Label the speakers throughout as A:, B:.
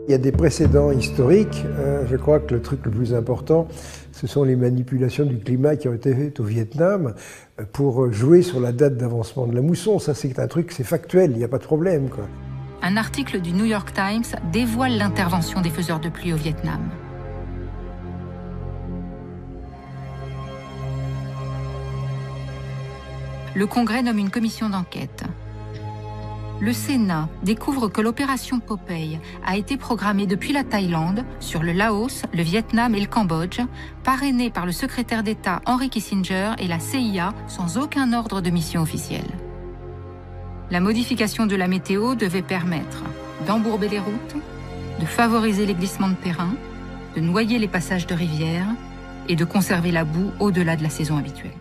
A: Il y a des précédents historiques. Je crois que le truc le plus important, ce sont les manipulations du climat qui ont été faites au Vietnam pour jouer sur la date d'avancement de la mousson. Ça, c'est un truc, c'est factuel, il n'y a pas de problème, quoi.
B: Un article du New York Times dévoile l'intervention des faiseurs de pluie au Vietnam. Le Congrès nomme une commission d'enquête. Le Sénat découvre que l'opération Popeye a été programmée depuis la Thaïlande, sur le Laos, le Vietnam et le Cambodge, parrainée par le secrétaire d'État Henry Kissinger et la CIA sans aucun ordre de mission officiel. La modification de la météo devait permettre d'embourber les routes, de favoriser les glissements de terrain, de noyer les passages de rivières et de conserver la boue au-delà de la saison habituelle.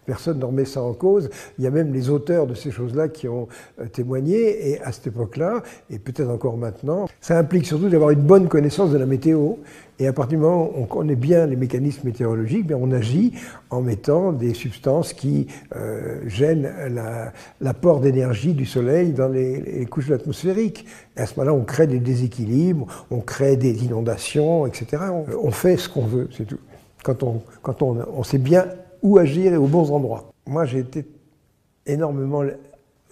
A: Personne ne remet ça en cause. Il y a même les auteurs de ces choses-là qui ont témoigné. Et à cette époque-là, et peut-être encore maintenant, ça implique surtout d'avoir une bonne connaissance de la météo. Et à partir du moment où on connaît bien les mécanismes météorologiques, bien on agit en mettant des substances qui gênent l'apport d'énergie du soleil dans les couches atmosphériques. Et à ce moment-là, on crée des déséquilibres, on crée des inondations, etc. On fait ce qu'on veut, c'est tout. Quand on sait bien où agir et aux bons endroits. Moi, j'ai été énormément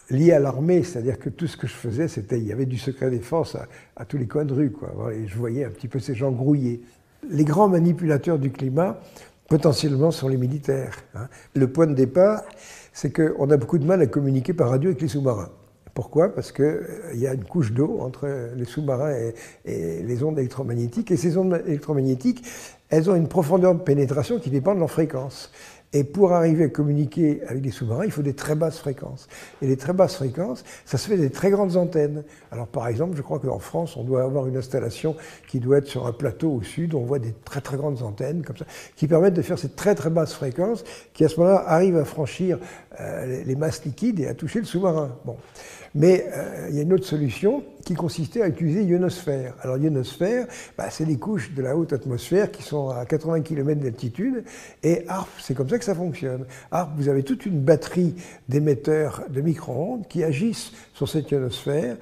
A: lié à l'armée, c'est-à-dire que tout ce que je faisais, il y avait du secret défense à tous les coins de rue, quoi. Et je voyais un petit peu ces gens grouiller. Les grands manipulateurs du climat, potentiellement, sont les militaires. Le point de départ, c'est qu'on a beaucoup de mal à communiquer par radio avec les sous-marins. Pourquoi? Parce qu'il y a une couche d'eau entre les sous-marins et les ondes électromagnétiques. Et ces ondes électromagnétiques, elles ont une profondeur de pénétration qui dépend de leur fréquence. Et pour arriver à communiquer avec les sous-marins, il faut des très basses fréquences. Et les très basses fréquences, ça se fait des très grandes antennes. Alors par exemple, je crois qu'en France, on doit avoir une installation qui doit être sur un plateau au sud, on voit des très très grandes antennes comme ça, qui permettent de faire ces très très basses fréquences, qui à ce moment-là arrivent à franchir les masses liquides et à toucher le sous-marin. Bon. Mais il y a une autre solution qui consistait à utiliser l'ionosphère. Alors l'ionosphère, c'est les couches de la haute atmosphère qui sont à 80 km d'altitude, et ARP, c'est comme ça que ça fonctionne. ARP, vous avez toute une batterie d'émetteurs de micro-ondes qui agissent sur cette ionosphère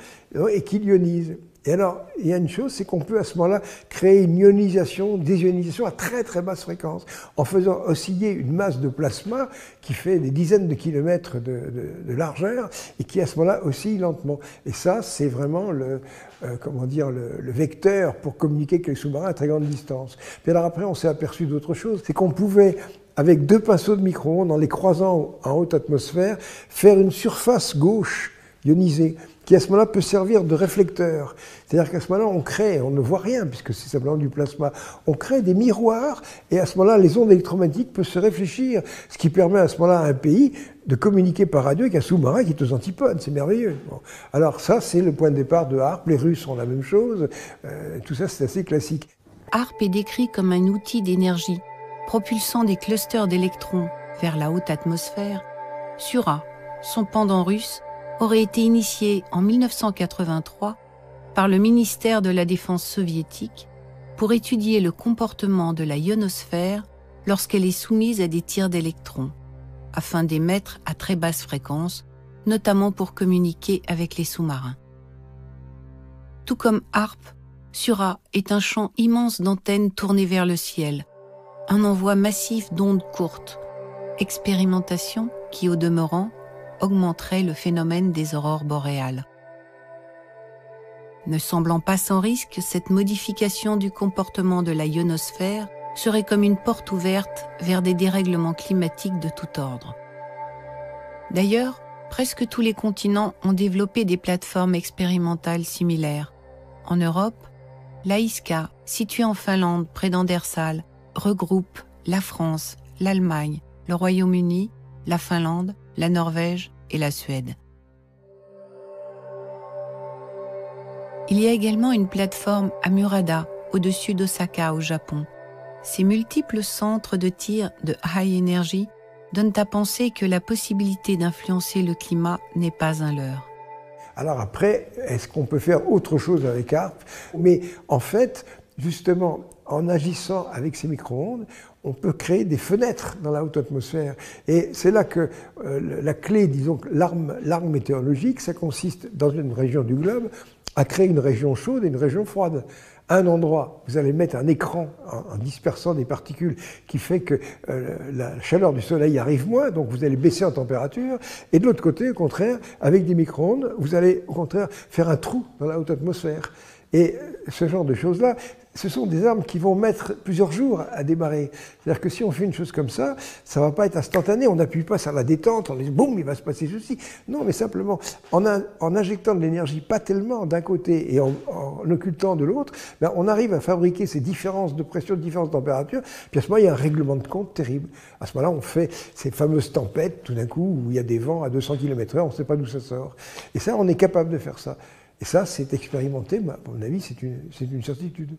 A: et qui l'ionisent. Et alors, il y a une chose, c'est qu'on peut à ce moment-là créer une ionisation, désionisation à très très basse fréquence, en faisant osciller une masse de plasma qui fait des dizaines de kilomètres de largeur et qui à ce moment-là oscille lentement. Et ça, c'est vraiment le vecteur pour communiquer avec les sous-marins à très grande distance. Puis alors après, on s'est aperçu d'autre chose, c'est qu'on pouvait, avec deux pinceaux de micro-ondes, en les croisant en haute atmosphère, faire une surface gauche ionisée, qui à ce moment-là peut servir de réflecteur. C'est-à-dire qu'à ce moment-là, on ne voit rien, puisque c'est simplement du plasma. On crée des miroirs, et à ce moment-là, les ondes électromagnétiques peuvent se réfléchir, ce qui permet à ce moment-là à un pays de communiquer par radio avec un sous-marin qui est aux antipodes. C'est merveilleux. Bon. Alors ça, c'est le point de départ de HARP. Les Russes ont la même chose. Tout ça, c'est assez classique.
C: HARP est décrit comme un outil d'énergie, propulsant des clusters d'électrons vers la haute atmosphère. Sura, son pendant russe, aurait été initié en 1983 par le ministère de la Défense soviétique pour étudier le comportement de la ionosphère lorsqu'elle est soumise à des tirs d'électrons, afin d'émettre à très basse fréquence, notamment pour communiquer avec les sous-marins. Tout comme HARP, Sura est un champ immense d'antennes tournées vers le ciel, un envoi massif d'ondes courtes, expérimentation qui, au demeurant, augmenterait le phénomène des aurores boréales. Ne semblant pas sans risque, cette modification du comportement de la ionosphère serait comme une porte ouverte vers des dérèglements climatiques de tout ordre. D'ailleurs, presque tous les continents ont développé des plateformes expérimentales similaires. En Europe, l'AISCA, située en Finlande près d'Andersal, regroupe la France, l'Allemagne, le Royaume-Uni, la Finlande, la Norvège et la Suède. Il y a également une plateforme à Murada, au-dessus d'Osaka, au Japon. Ces multiples centres de tir de high energy donnent à penser que la possibilité d'influencer le climat n'est pas un leurre.
A: Alors après, est-ce qu'on peut faire autre chose avec HARP? Mais en fait, justement, en agissant avec ces micro-ondes, on peut créer des fenêtres dans la haute atmosphère. Et c'est là que la clé, disons, l'arme météorologique, ça consiste, dans une région du globe, à créer une région chaude et une région froide. À un endroit, vous allez mettre un écran en dispersant des particules qui fait que la chaleur du soleil arrive moins, donc vous allez baisser en température. Et de l'autre côté, au contraire, avec des micro-ondes, vous allez au contraire faire un trou dans la haute atmosphère. Et ce genre de choses-là, ce sont des armes qui vont mettre plusieurs jours à démarrer. C'est-à-dire que si on fait une chose comme ça, ça ne va pas être instantané, on n'appuie pas sur la détente, on dit boum, il va se passer ceci. Non, mais simplement, en injectant de l'énergie, pas tellement d'un côté et en occultant de l'autre, ben on arrive à fabriquer ces différences de pression, de différences de température, puis à ce moment-là, il y a un règlement de compte terrible. À ce moment-là, on fait ces fameuses tempêtes, tout d'un coup, où il y a des vents à 200 km/h, on ne sait pas d'où ça sort. Et ça, on est capable de faire ça. Et ça, c'est expérimenté, à mon avis, c'est une certitude.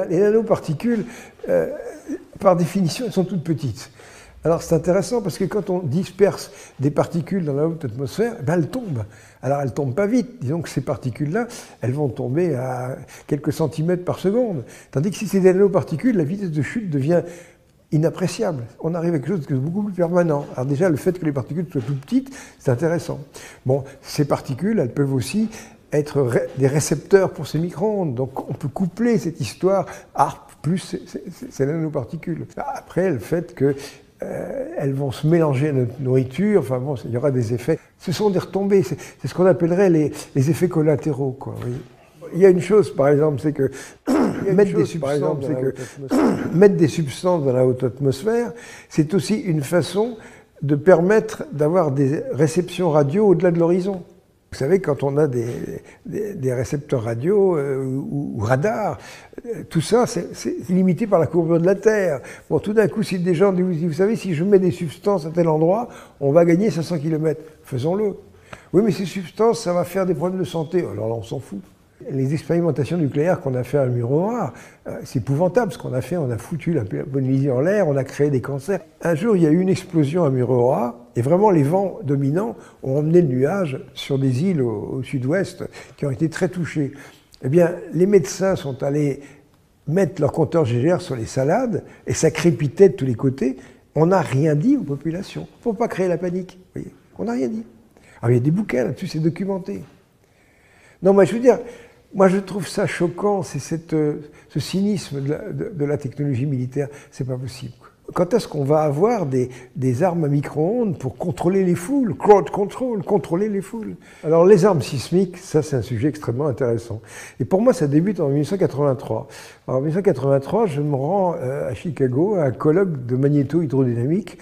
A: Les nanoparticules, par définition, elles sont toutes petites. Alors c'est intéressant parce que quand on disperse des particules dans la haute atmosphère, ben elles tombent. Alors elles ne tombent pas vite. Disons que ces particules-là, elles vont tomber à quelques centimètres par seconde. Tandis que si c'est des nanoparticules, la vitesse de chute devient inappréciable. On arrive à quelque chose de beaucoup plus permanent. Alors déjà, le fait que les particules soient toutes petites, c'est intéressant. Bon, ces particules, elles peuvent aussi être des récepteurs pour ces micro-ondes. Donc on peut coupler cette histoire plus ces nanoparticules. Après, le fait que elles vont se mélanger à notre nourriture, enfin bon, il y aura des effets. Ce sont des retombées, c'est ce qu'on appellerait les effets collatéraux, quoi. Oui. Il y a une chose, par exemple, c'est que mettre des substances dans la haute atmosphère, c'est aussi une façon de permettre d'avoir des réceptions radio au-delà de l'horizon. Vous savez, quand on a des récepteurs radio ou radars, tout ça, c'est limité par la courbure de la Terre. Bon, tout d'un coup, si des gens disent, vous savez, si je mets des substances à tel endroit, on va gagner 500 km. Faisons-le. Oui, mais ces substances, ça va faire des problèmes de santé. Alors là, on s'en fout. Les expérimentations nucléaires qu'on a fait à Mururoa, c'est épouvantable ce qu'on a fait. On a foutu la Polynésie en l'air, on a créé des cancers. Un jour, il y a eu une explosion à Mururoa, et vraiment les vents dominants ont emmené le nuage sur des îles au sud-ouest qui ont été très touchées. Eh bien, les médecins sont allés mettre leur compteur GGR sur les salades, et ça crépitait de tous les côtés. On n'a rien dit aux populations, pour ne pas créer la panique. Vous voyez, on n'a rien dit. Alors il y a des bouquins là-dessus, c'est documenté. Non, mais je veux dire, moi je trouve ça choquant, c'est ce cynisme de la technologie militaire, c'est pas possible. Quand est-ce qu'on va avoir des armes à micro-ondes pour contrôler les foules, crowd control, contrôler les foules? Alors les armes sismiques, ça c'est un sujet extrêmement intéressant. Et pour moi ça débute en 1983. En 1983, je me rends à Chicago à un colloque de magnéto-hydrodynamique.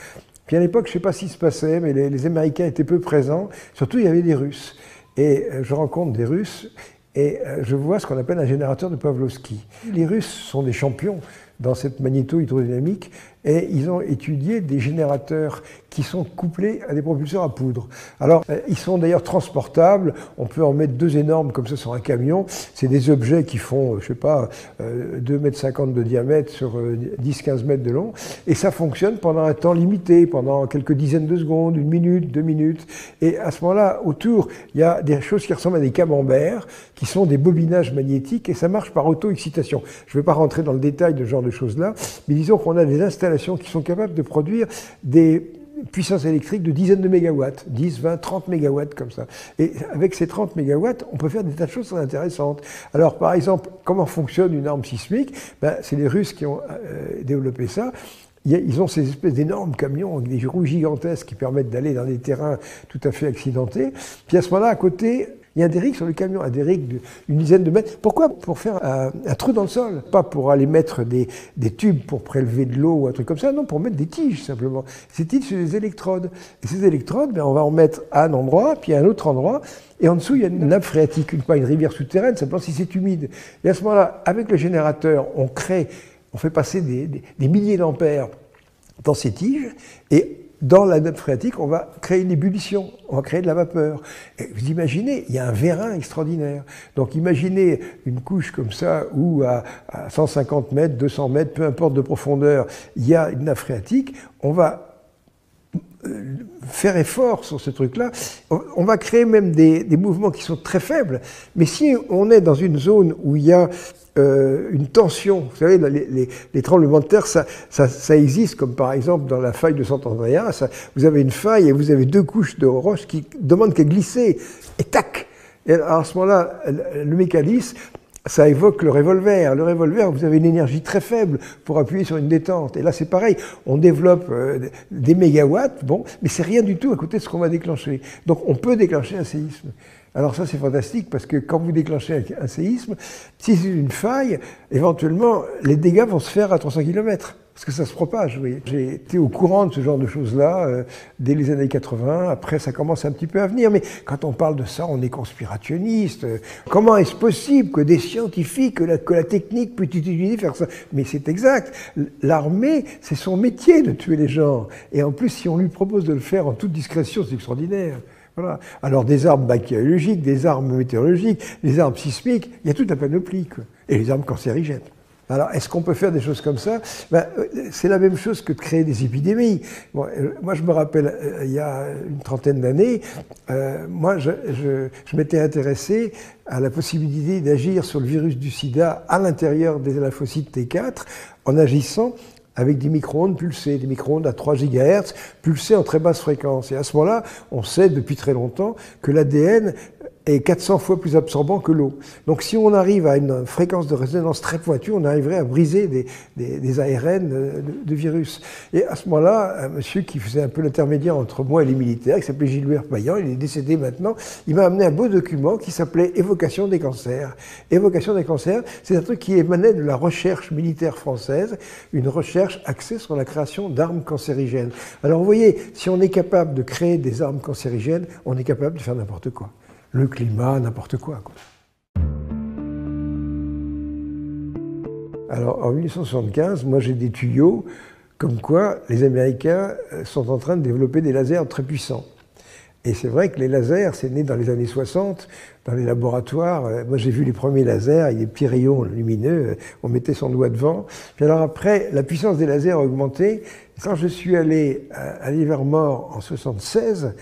A: Puis à l'époque, je ne sais pas ce qui se passait, mais les Américains étaient peu présents, surtout il y avait des Russes. Et je rencontre des Russes et je vois ce qu'on appelle un générateur de Pavlovsky. Les Russes sont des champions dans cette magnéto-hydrodynamique et ils ont étudié des générateurs qui sont couplés à des propulseurs à poudre. Alors, ils sont d'ailleurs transportables, on peut en mettre 2 énormes comme ça sur un camion. C'est des objets qui font, je sais pas, 2,50 m de diamètre sur 10-15 mètres de long, et ça fonctionne pendant un temps limité, pendant quelques dizaines de secondes, 1 minute, 2 minutes. Et à ce moment-là, autour, il y a des choses qui ressemblent à des camemberts, qui sont des bobinages magnétiques, et ça marche par auto-excitation. Je ne vais pas rentrer dans le détail de ce genre de choses-là, mais disons qu'on a des installations qui sont capables de produire des puissance électrique de dizaines de mégawatts, 10, 20, 30 mégawatts comme ça. Et avec ces 30 mégawatts, on peut faire des tas de choses très intéressantes. Alors par exemple, comment fonctionne une arme sismique? Ben, c'est les Russes qui ont développé ça. Ils ont ces espèces d'énormes camions avec des roues gigantesques qui permettent d'aller dans des terrains tout à fait accidentés. Puis à ce moment-là, à côté, il y a un derrick sur le camion, un derrick d'une dizaine de mètres. Pourquoi? Pour faire un trou dans le sol. Pas pour aller mettre des tubes pour prélever de l'eau ou un truc comme ça, non, pour mettre des tiges simplement. Ces tiges, c'est des électrodes. Et ces électrodes, ben, on va en mettre à un endroit, puis à un autre endroit. Et en dessous, il y a une nappe phréatique, une rivière souterraine, simplement si c'est humide. Et à ce moment-là, avec le générateur, on fait passer des milliers d'ampères dans ces tiges, et dans la nappe phréatique, on va créer une ébullition, on va créer de la vapeur. Et vous imaginez, il y a un vérin extraordinaire. Donc imaginez une couche comme ça, où à 150 mètres, 200 mètres, peu importe de profondeur, il y a une nappe phréatique, on va faire effort sur ce truc-là. On va créer même des mouvements qui sont très faibles, mais si on est dans une zone où il y a une tension, vous savez, les tremblements de terre, ça existe, comme par exemple dans la faille de Sant'Andrea, vous avez une faille et vous avez deux couches de roches qui demandent qu'à glisser, et tac. Et à ce moment-là, le mécanisme, ça évoque le revolver. Le revolver, vous avez une énergie très faible pour appuyer sur une détente. Et là, c'est pareil. On développe des mégawatts, bon, mais c'est rien du tout à côté de ce qu'on va déclencher. Donc, on peut déclencher un séisme. Alors ça, c'est fantastique parce que quand vous déclenchez un séisme, si c'est une faille, éventuellement, les dégâts vont se faire à 300 km. Parce que ça se propage, vous voyez. J'ai été au courant de ce genre de choses-là dès les années 80. Après, ça commence un petit peu à venir. Mais quand on parle de ça, on est conspirationniste. Comment est-ce possible que des scientifiques, que la technique peut utiliser faire ça? Mais c'est exact. L'armée, c'est son métier de tuer les gens. Et en plus, si on lui propose de le faire en toute discrétion, c'est extraordinaire. Voilà. Alors des armes bactériologiques, des armes météorologiques, des armes sismiques, il y a toute la panoplie, quoi. Et les armes cancérigènes. Alors, est-ce qu'on peut faire des choses comme ça? C'est la même chose que de créer des épidémies. Bon, moi, je me rappelle, il y a une trentaine d'années, moi, je m'étais intéressé à la possibilité d'agir sur le virus du sida à l'intérieur des lymphocytes T4 en agissant avec des micro-ondes pulsées, des micro-ondes à 3 GHz, pulsées en très basse fréquence. Et à ce moment-là, on sait depuis très longtemps que l'ADN est 400 fois plus absorbant que l'eau. Donc si on arrive à une fréquence de résonance très pointue, on arriverait à briser des ARN de virus. Et à ce moment-là, un monsieur qui faisait un peu l'intermédiaire entre moi et les militaires, qui s'appelait Gilbert Payan, il est décédé maintenant, il m'a amené un beau document qui s'appelait Évocation des cancers. Évocation des cancers, c'est un truc qui émanait de la recherche militaire française, une recherche axée sur la création d'armes cancérigènes. Alors vous voyez, si on est capable de créer des armes cancérigènes, on est capable de faire n'importe quoi. Le climat, n'importe quoi. Alors, en 1875, moi j'ai des tuyaux comme quoi les Américains sont en train de développer des lasers très puissants. Et c'est vrai que les lasers, c'est né dans les années 60, dans les laboratoires. Moi j'ai vu les premiers lasers, avec des petits rayons lumineux, on mettait son doigt devant. Puis alors après, la puissance des lasers a augmenté. Quand je suis allé à Livermore en 76,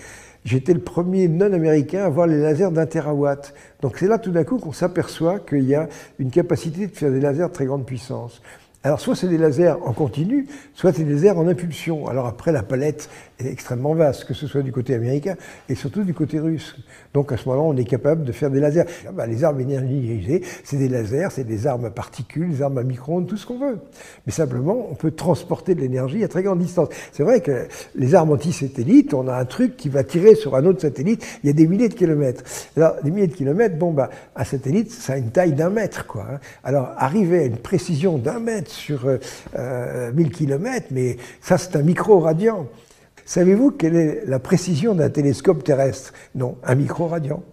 A: j'étais le premier non-américain à voir les lasers d'1 terawatt. Donc c'est là tout d'un coup qu'on s'aperçoit qu'il y a une capacité de faire des lasers de très grande puissance. Alors soit c'est des lasers en continu, soit c'est des lasers en impulsion. Alors après la palette est extrêmement vaste, que ce soit du côté américain et surtout du côté russe. Donc à ce moment-là, on est capable de faire des lasers. Les armes énergisées, c'est des lasers, c'est des armes à particules, des armes à micro-ondes, tout ce qu'on veut. Mais simplement, on peut transporter de l'énergie à très grande distance. C'est vrai que les armes anti-satellites, on a un truc qui va tirer sur un autre satellite, il y a des milliers de kilomètres. Alors des milliers de kilomètres, un satellite, ça a une taille d'1 mètre, quoi. Alors arriver à une précision d'1 mètre sur 1000 km, mais ça c'est un micro-radian. Savez-vous quelle est la précision d'un télescope terrestre? Non, un micro-radian.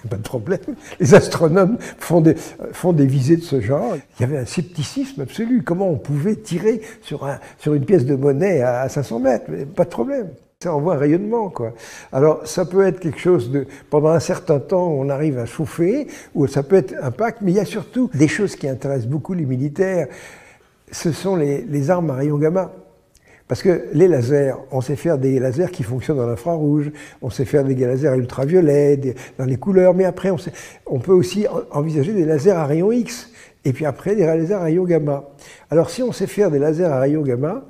A: Pas de problème. Les astronomes font des visées de ce genre. Il y avait un scepticisme absolu. Comment on pouvait tirer sur une pièce de monnaie à 500 mètres? Pas de problème. Ça envoie un rayonnement, quoi. Alors, ça peut être quelque chose de... Pendant un certain temps, on arrive à chauffer, ou ça peut être un pacte, mais il y a surtout des choses qui intéressent beaucoup les militaires. Ce sont les armes à rayons gamma. Parce que les lasers, on sait faire des lasers qui fonctionnent dans l'infrarouge, on sait faire des lasers ultraviolets, dans les couleurs, mais après, on peut aussi envisager des lasers à rayons X, et puis après, des lasers à rayons gamma. Alors, si on sait faire des lasers à rayons gamma,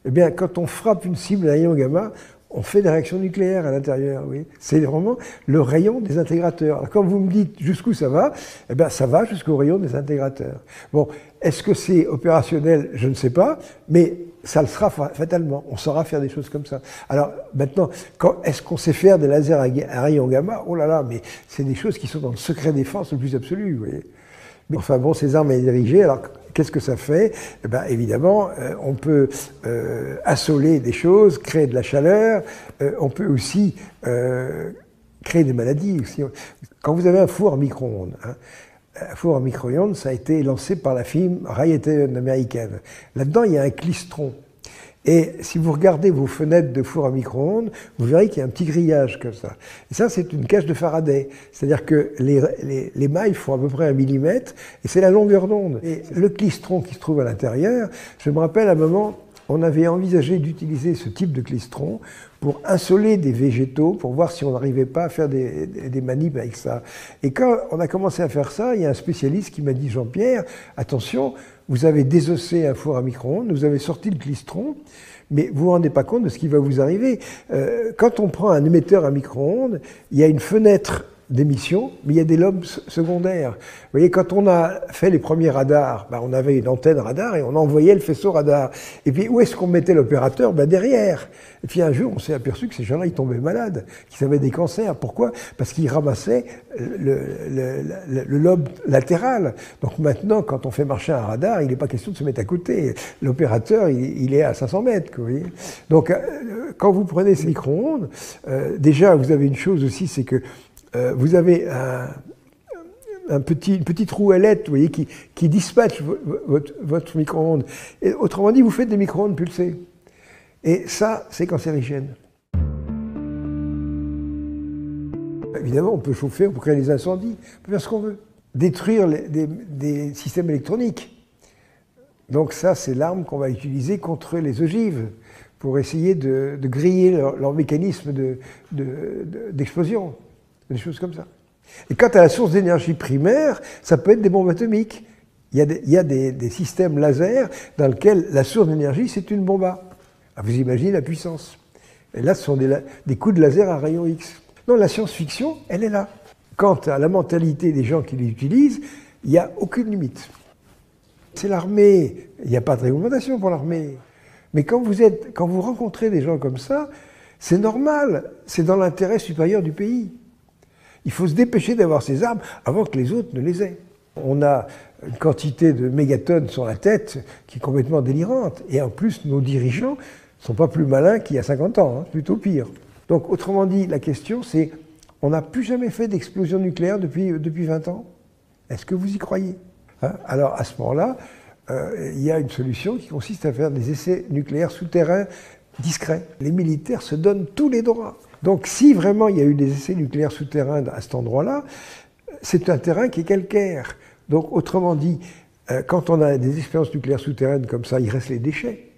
A: eh bien, quand on frappe une cible à rayons gamma, on fait des réactions nucléaires à l'intérieur, oui. C'est vraiment le rayon des intégrateurs. Alors, quand vous me dites jusqu'où ça va, eh bien, ça va jusqu'au rayon des intégrateurs. Bon, est-ce que c'est opérationnel? Je ne sais pas, mais ça le sera fatalement. On saura faire des choses comme ça. Alors, maintenant, est-ce qu'on sait faire des lasers à rayons gamma? Oh là là, mais c'est des choses qui sont dans le secret défense le plus absolu, vous voyez. Mais enfin bon, ces armes à diriger, alors qu'est-ce que ça fait? Eh bien, évidemment, on peut assoler des choses, créer de la chaleur, on peut aussi créer des maladies. Quand vous avez un four à micro-ondes, un four à micro-ondes, ça a été lancé par la firme Raytheon américaine. Là-dedans, il y a un klystron. Et si vous regardez vos fenêtres de four à micro-ondes, vous verrez qu'il y a un petit grillage comme ça. Et ça, c'est une cage de Faraday. C'est-à-dire que les mailles font à peu près 1 millimètre, et c'est la longueur d'onde. Et le klystron qui se trouve à l'intérieur, je me rappelle à un moment, on avait envisagé d'utiliser ce type de klystron pour insoler des végétaux, pour voir si on n'arrivait pas à faire des manips avec ça. Et quand on a commencé à faire ça, il y a un spécialiste qui m'a dit, Jean-Pierre, attention, vous avez désossé un four à micro-ondes, vous avez sorti le klystron, mais vous ne vous rendez pas compte de ce qui va vous arriver. Quand on prend un émetteur à micro-ondes, il y a une fenêtre d'émission, mais il y a des lobes secondaires. Vous voyez, quand on a fait les premiers radars, on avait une antenne radar et on envoyait le faisceau radar. Et puis, où est-ce qu'on mettait l'opérateur? Derrière. Et puis un jour, on s'est aperçu que ces gens-là, ils tombaient malades, qu'ils avaient des cancers. Pourquoi? Parce qu'ils ramassaient le lobe latéral. Donc maintenant, quand on fait marcher un radar, il n'est pas question de se mettre à côté. L'opérateur, il est à 500 mètres. Vous voyez. Donc, quand vous prenez ces micro-ondes, déjà, vous avez une chose aussi, c'est que vous avez une petite rouellette, vous voyez, qui dispatche votre micro-ondes. Autrement dit, vous faites des micro-ondes pulsées. Et ça, c'est cancérigène. Évidemment, on peut chauffer, on peut créer des incendies, on peut faire ce qu'on veut. Détruire des systèmes électroniques. Donc ça, c'est l'arme qu'on va utiliser contre les ogives, pour essayer de griller leur mécanisme d'explosion. Des choses comme ça. Et quant à la source d'énergie primaire, ça peut être des bombes atomiques. Il y a des systèmes laser dans lesquels la source d'énergie, c'est une bombe A. Vous imaginez la puissance. Et là, ce sont des coups de laser à rayons X. Non, la science-fiction, elle est là. Quant à la mentalité des gens qui l'utilisent, il n'y a aucune limite. C'est l'armée. Il n'y a pas de réglementation pour l'armée. Mais quand vous rencontrez des gens comme ça, c'est normal. C'est dans l'intérêt supérieur du pays. Il faut se dépêcher d'avoir ces armes avant que les autres ne les aient. On a une quantité de mégatonnes sur la tête qui est complètement délirante. Et en plus, nos dirigeants ne sont pas plus malins qu'il y a 50 ans, plutôt pire. Donc, autrement dit, la question, c'est on n'a plus jamais fait d'explosion nucléaire depuis 20 ans. Est-ce que vous y croyez? Alors, à ce moment-là, il y a une solution qui consiste à faire des essais nucléaires souterrains discrets. Les militaires se donnent tous les droits. Donc si vraiment il y a eu des essais nucléaires souterrains à cet endroit-là, c'est un terrain qui est calcaire. Donc autrement dit, quand on a des expériences nucléaires souterraines comme ça, il reste les déchets.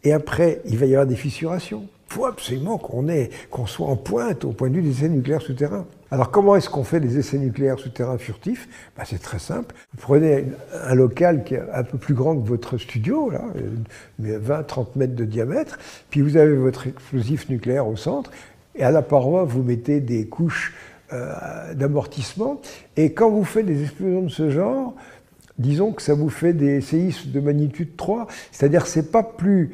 A: Et après, il va y avoir des fissurations. Il faut absolument qu'on soit en pointe au point de vue des essais nucléaires souterrains. Alors comment est-ce qu'on fait des essais nucléaires souterrains furtifs? C'est très simple. Vous prenez un local qui est un peu plus grand que votre studio, là, 20-30 mètres de diamètre, puis vous avez votre explosif nucléaire au centre, et à la paroi, vous mettez des couches d'amortissement, et quand vous faites des explosions de ce genre, disons que ça vous fait des séismes de magnitude 3, c'est-à-dire que ce n'est pas plus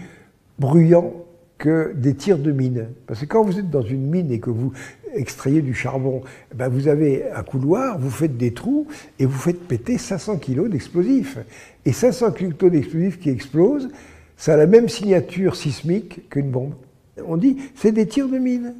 A: bruyant que des tirs de mine. Parce que quand vous êtes dans une mine et que vous extrayez du charbon, vous avez un couloir, vous faites des trous et vous faites péter 500 kg d'explosifs. Et 500 kg d'explosifs qui explosent, ça a la même signature sismique qu'une bombe. On dit, c'est des tirs de mine.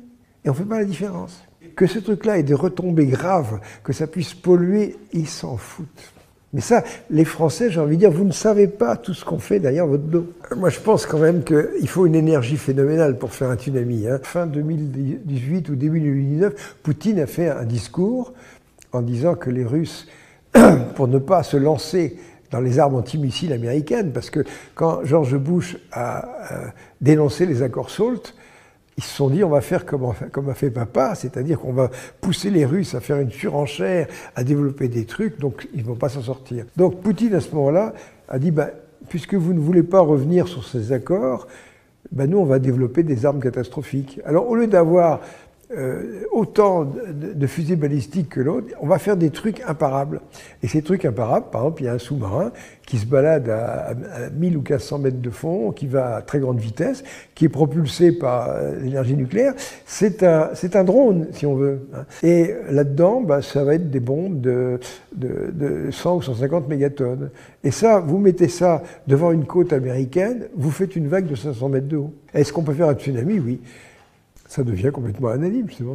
A: Et on ne fait pas la différence. Que ce truc-là ait des retombées graves, que ça puisse polluer, ils s'en foutent. Mais ça, les Français, j'ai envie de dire, vous ne savez pas tout ce qu'on fait derrière votre dos. Moi, je pense quand même qu'il faut une énergie phénoménale pour faire un tsunami. Fin 2018 ou début 2019, Poutine a fait un discours en disant que les Russes, pour ne pas se lancer dans les armes antimissiles américaines, parce que quand George Bush a dénoncé les accords SALT, ils se sont dit, on va faire comme a fait papa, c'est-à-dire qu'on va pousser les Russes à faire une surenchère, à développer des trucs, donc ils ne vont pas s'en sortir. Donc Poutine, à ce moment-là, a dit, puisque vous ne voulez pas revenir sur ces accords, nous, on va développer des armes catastrophiques. Alors, au lieu d'avoir autant de fusées balistiques que l'autre, on va faire des trucs imparables. Et ces trucs imparables, par exemple, il y a un sous-marin qui se balade à 1000 ou 1500 mètres de fond, qui va à très grande vitesse, qui est propulsé par l'énergie nucléaire. C'est un drone, si on veut. Et là-dedans, ça va être des bombes de 100 ou 150 mégatonnes. Et ça, vous mettez ça devant une côte américaine, vous faites une vague de 500 mètres de haut. Est-ce qu'on peut faire un tsunami? Oui. Ça devient complètement anonyme, justement,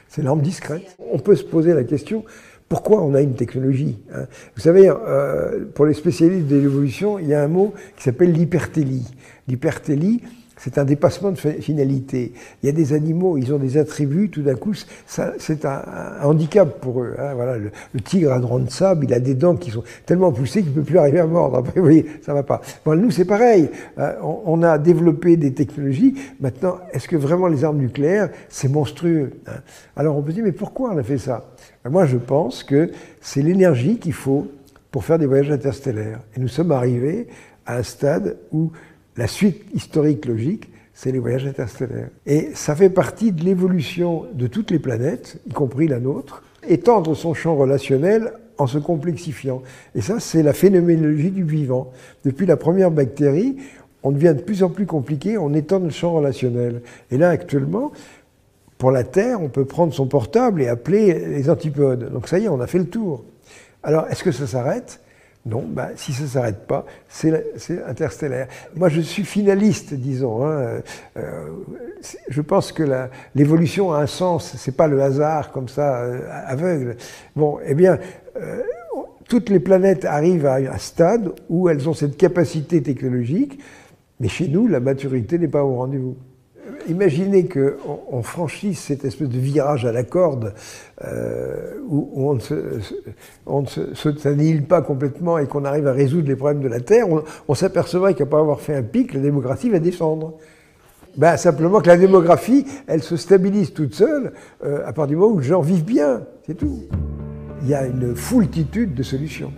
A: c'est l'arme discrète. On peut se poser la question, pourquoi on a une technologie? Vous savez, pour les spécialistes de l'évolution, il y a un mot qui s'appelle l'hypertélie. L'hypertélie, c'est un dépassement de finalité. Il y a des animaux, ils ont des attributs, tout d'un coup, c'est un handicap pour eux. Hein. Voilà, le tigre à dents de sable, il a des dents qui sont tellement poussées qu'il ne peut plus arriver à mordre. Après, vous voyez, ça ne va pas. Bon, nous, c'est pareil. On a développé des technologies. Maintenant, est-ce que vraiment les armes nucléaires, c'est monstrueux, hein? Alors on peut se dire, mais pourquoi on a fait ça? Moi, je pense que c'est l'énergie qu'il faut pour faire des voyages interstellaires. Et nous sommes arrivés à un stade où la suite historique logique, c'est les voyages interstellaires. Et ça fait partie de l'évolution de toutes les planètes, y compris la nôtre, étendre son champ relationnel en se complexifiant. Et ça, c'est la phénoménologie du vivant. Depuis la première bactérie, on devient de plus en plus compliqué, on étend le champ relationnel. Et là, actuellement, pour la Terre, on peut prendre son portable et appeler les antipodes. Donc ça y est, on a fait le tour. Alors, est-ce que ça s'arrête? Non, si ça ne s'arrête pas, c'est interstellaire. Moi, je suis finaliste, disons. Hein. Je pense que l'évolution a un sens, ce n'est pas le hasard comme ça, aveugle. Bon, eh bien, toutes les planètes arrivent à un stade où elles ont cette capacité technologique, mais chez nous, la maturité n'est pas au rendez-vous. Imaginez qu'on franchisse cette espèce de virage à la corde où on ne s'annihile pas complètement et qu'on arrive à résoudre les problèmes de la Terre, on s'apercevrait qu'après avoir fait un pic, la démographie va descendre. Simplement que la démographie, elle se stabilise toute seule à partir du moment où les gens vivent bien, c'est tout. Il y a une foultitude de solutions.